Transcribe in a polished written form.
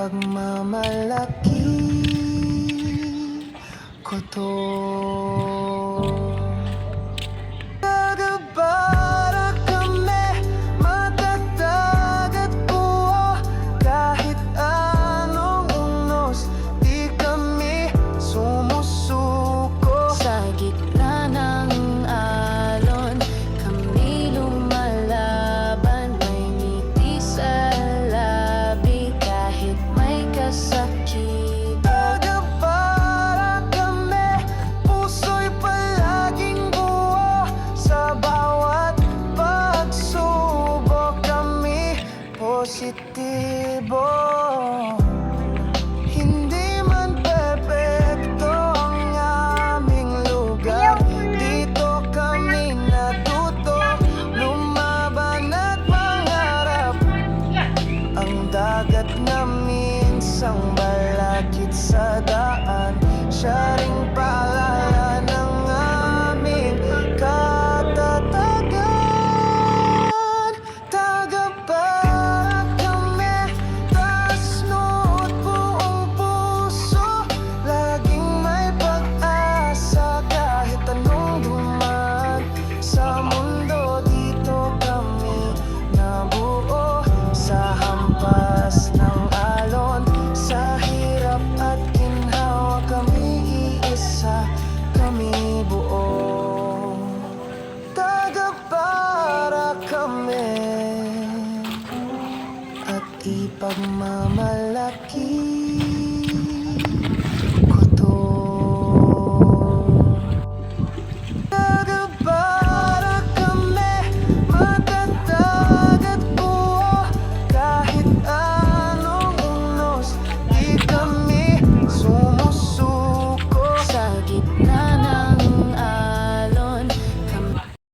ipagmamalaki ko to. Para kami matatag at buo, kahit anong unos, di kami sumusuko. Sa gitna ng alon, kami lumalaban. May ngiti sa labi kahit may kasakit. Para kami, puso'y palaging buo. Sa bawat pagsubok kami positibo. Hindi man perpekto ang aming lugar, dito kami natuto lumaban at mangarap. Ang dagat na minsang balakid sa daan, siya ring paalala ng aming katatagan. Tagapara kami, taas no't buong puso, laging may pag-asa kahit anong dumaan sa mundo. Dito kami nabuo sa hampas ng alon, sa hirap at ginhawa kami iisa, kami buo. Tagapara kami at ipagmamalaki